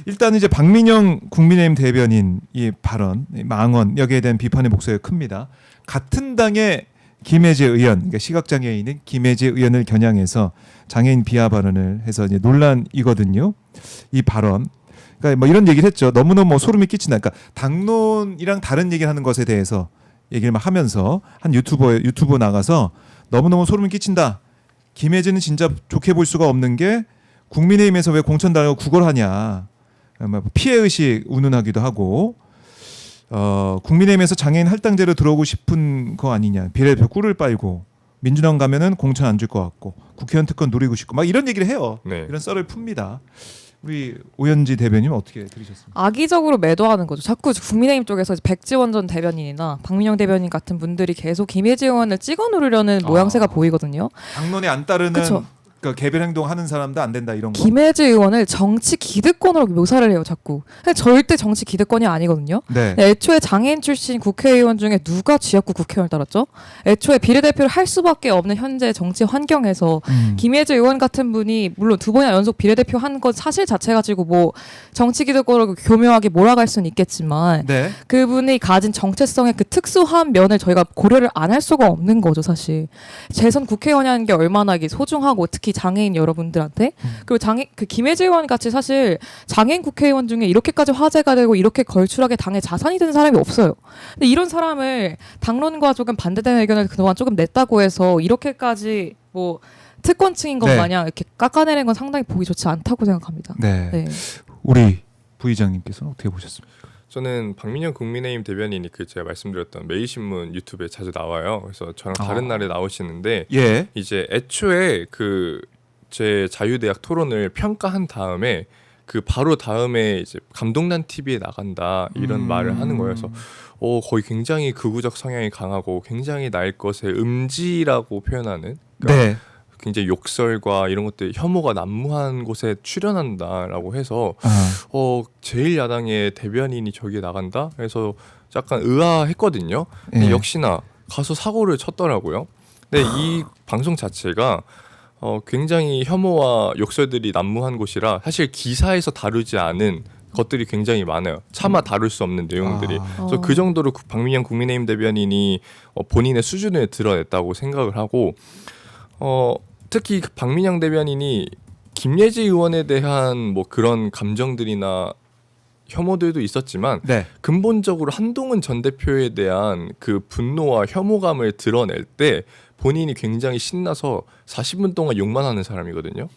일단은 이제 박민영 국민의힘 대변인 이 발언, 이 망언 여기에 대한 비판의 목소리가 큽니다. 같은 당의 김혜재 의원, 그러니까 시각장애인인 김혜재 의원을 겨냥해서 장애인 비하 발언을 해서 이제 논란이거든요. 이 발언. 그러니까 뭐 이런 얘기를 했죠. 너무너무 뭐 소름이 끼친다. 그러니까 당론이랑 다른 얘기를 하는 것에 대해서 얘기를 막 하면서 한 유튜버 나가서 너무너무 소름이 끼친다. 김혜재는 진짜 좋게 볼 수가 없는 게 국민의힘에서 왜 공천당하고 구걸하냐. 피해의식 운운하기도 하고 국민의힘에서 장애인 할당제로 들어오고 싶은 거 아니냐. 비례대표 꿀을 빨고 민주당 가면은 공천 안 줄 것 같고 국회의원 특권 노리고 싶고 막 이런 얘기를 해요. 네. 이런 썰을 풉니다. 우리 오연지 대변인 어떻게 들으셨습니까? 악의적으로 매도하는 거죠. 자꾸 국민의힘 쪽에서 백지원 전 대변인이나 박민영 대변인 같은 분들이 계속 김혜지 의원을 찍어 누르려는 모양새가 보이거든요. 당론에 안 따르는 그쵸. 그러니까 개별 행동하는 사람도 안 된다 이런 거. 김혜지 의원을 정치 기득권으로 묘사를 해요. 자꾸. 근데 절대 정치 기득권이 아니거든요. 네. 애초에 장애인 출신 국회의원 중에 누가 지역구 국회의원을 따랐죠? 애초에 비례대표를 할 수밖에 없는 현재 정치 환경에서 김혜지 의원 같은 분이 물론 두 번이나 연속 비례대표 한 것 사실 자체 가지고 뭐 정치 기득권으로 교묘하게 몰아갈 수는 있겠지만 네. 그분이 가진 정체성의 그 특수한 면을 저희가 고려를 안 할 수가 없는 거죠, 사실. 재선 국회의원이라는 게 얼마나 이게 소중하고 특히 장애인 여러분들한테 그리고 그 김혜지 의원 같이 사실 장애인 국회의원 중에 이렇게까지 화제가 되고 이렇게 걸출하게 당의 자산이 되는 사람이 없어요. 근데 이런 사람을 당론과 조금 반대되는 의견을 그동안 조금 냈다고 해서 이렇게까지 뭐 특권층인 것 네. 마냥 이렇게 깎아내는 건 상당히 보기 좋지 않다고 생각합니다. 네. 네. 우리 부의장님께서는 어떻게 보셨습니까? 저는 박민영 국민의힘 대변인이 그 제가 말씀드렸던 매일신문 유튜브에 자주 나와요. 그래서 저랑 다른 날에 나오시는데 예. 이제 애초에 그 제 자유대학 토론을 평가한 다음에 그 바로 다음에 이제 감동난 TV에 나간다 이런 말을 하는 거예요. 그래서 거의 굉장히 극우적 성향이 강하고 굉장히 날 것에 음지라고 표현하는 그러니까 네. 굉장히 욕설과 이런 것들 혐오가 난무한 곳에 출연한다라고 해서 제일 야당의 대변인이 저기에 나간다? 그래서 약간 의아했거든요. 근데 예. 역시나 가서 사고를 쳤더라고요. 근데 이 방송 자체가 굉장히 혐오와 욕설들이 난무한 곳이라 사실 기사에서 다루지 않은 것들이 굉장히 많아요. 차마 다룰 수 없는 내용들이. 그래서 그 정도로 박민영 국민의힘 대변인이 본인의 수준을 드러냈다고 생각을 하고 특히 박민영 대변인이 김예지 의원에 대한 뭐 그런 감정들이나 혐오들도 있었지만 네. 근본적으로 한동훈 전 대표에 대한 그 분노와 혐오감을 드러낼 때 본인이 굉장히 신나서 40분 동안 욕만 하는 사람이거든요.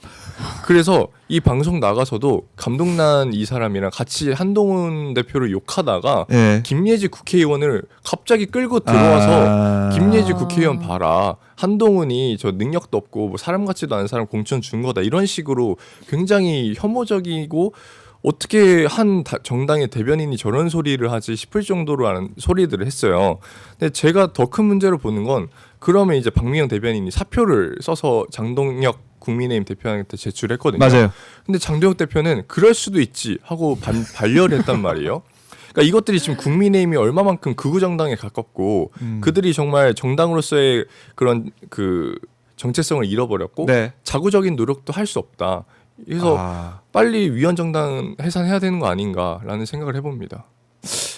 그래서 이 방송 나가서도 감동난 이 사람이랑 같이 한동훈 대표를 욕하다가 예. 김예지 국회의원을 갑자기 끌고 들어와서 김예지 국회의원 봐라. 한동훈이 저 능력도 없고 뭐 사람 같지도 않은 사람 공천 준 거다. 이런 식으로 굉장히 혐오적이고 어떻게 한 정당의 대변인이 저런 소리를 하지 싶을 정도로 하는 소리들을 했어요. 근데 제가 더 큰 문제로 보는 건 그러면 이제 박민영 대변인이 사표를 써서 장동혁 국민의힘 대표한테 제출했거든요. 맞아요. 근데 장동혁 대표는 그럴 수도 있지 하고 반려를 했단 말이에요. 그러니까 이것들이 지금 국민의힘이 얼마만큼 극우 정당에 가깝고 그들이 정말 정당으로서의 그런 그 정체성을 잃어버렸고 네. 자구적인 노력도 할 수 없다. 그래서 빨리 위원정당 해산해야 되는 거 아닌가라는 생각을 해봅니다.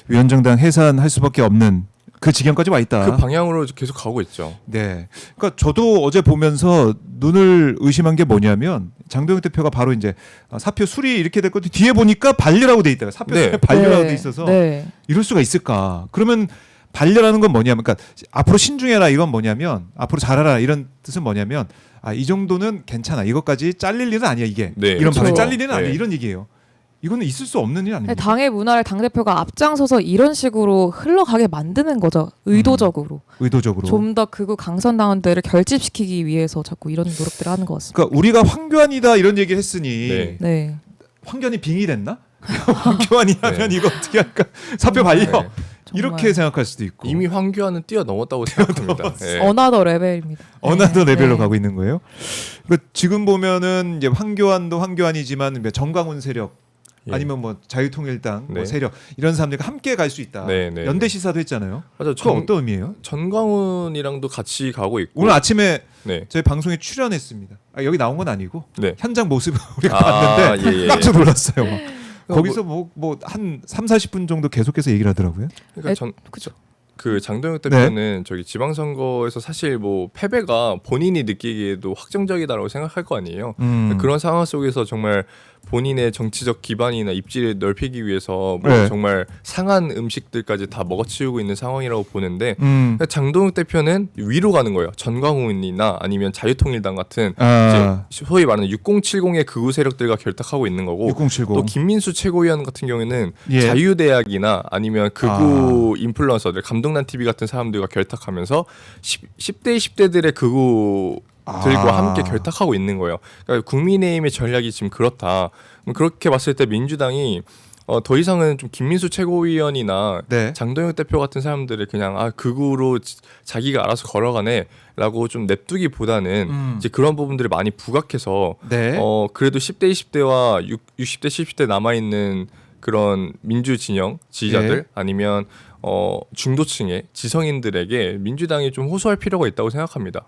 위원정당 해산할 수밖에 없는 그 지경까지 와 있다. 그 방향으로 계속 가고 있죠. 네. 그러니까 저도 어제 보면서 눈을 의심한 게 뭐냐면 장동혁 대표가 바로 이제 사표 수리 이렇게 됐고 뒤에 보니까 반려라고 돼 있다. 사표 수리 반려라고 돼 있어서 이럴 수가 있을까? 그러면 반려라는 건 뭐냐면 그러니까 앞으로 신중해라 이건 뭐냐면 앞으로 잘하라 이런 뜻은 뭐냐면 이 정도는 괜찮아. 이것까지 잘릴 일은 아니야 이게. 네, 이런 그렇죠. 발언 잘릴 일은 아니야 네. 이런 얘기예요. 이거는 있을 수 없는 일 아닙니까? 당의 문화를 당대표가 앞장서서 이런 식으로 흘러가게 만드는 거죠. 의도적으로. 의도적으로. 좀 더 극우 강선당원들을 결집시키기 위해서 자꾸 이런 노력들을 하는 것 같습니다. 그러니까 우리가 황교안이다 이런 얘기를 했으니 네. 황교안이 빙의 됐나? 황교안이 하면 네. 이거 어떻게 할까? 사표 발려. 네. 이렇게 생각할 수도 있고. 이미 황교안은 뛰어넘었다고 생각합니다. 네. 어나더 레벨입니다. 어나더 네. 레벨로 네. 가고 있는 거예요. 그러니까 지금 보면은 이제 황교안도 황교안이지만 정강훈 세력 아니면 뭐 자유통일당 뭐 네. 세력 이런 사람들과 함께 갈 수 있다. 네, 네, 연대 네. 시사도 했잖아요. 맞아. 그거 어떤 의미예요? 전광훈이랑도 같이 가고 있고 오늘 아침에 네. 저희 방송에 출연했습니다. 여기 나온 건 아니고 네. 현장 모습을 우리가 아, 봤는데 예, 예. 깜짝 놀랐어요. 막. 거기서 뭐 한 3, 40분 정도 계속해서 얘기를 하더라고요. 그러니까 그죠. 그 장동혁 네. 대표는 저기 지방선거에서 사실 뭐 패배가 본인이 느끼기에도 확정적이다라고 생각할 거 아니에요. 그런 상황 속에서 정말 본인의 정치적 기반이나 입지를 넓히기 위해서 뭐 네. 정말 상한 음식들까지 다 먹어치우고 있는 상황이라고 보는데 음. 장동혁 대표는 위로 가는 거예요. 전광훈이나 아니면 자유통일당 같은 아, 이제 소위 말하는 6070의 극우 세력들과 결탁하고 있는 거고 6070. 또 김민수 최고위원 같은 경우에는 예. 자유대학이나 아니면 극우 인플루언서들 감동란 TV 같은 사람들과 결탁하면서 10대 20대들의 극우 들과 함께 결탁하고 있는 거예요. 그러니까 국민의힘의 전략이 지금 그렇다. 그렇게 봤을 때 민주당이 더 이상은 좀 김민수 최고위원이나 네. 장동혁 대표 같은 사람들을 그냥 극우로 자기가 알아서 걸어가네라고 좀 냅두기보다는 이제 그런 부분들을 많이 부각해서 네. 그래도 10대 20대와 60대 70대 남아 있는 그런 민주 진영 지지자들 예. 아니면 중도층의 지성인들에게 민주당이 좀 호소할 필요가 있다고 생각합니다.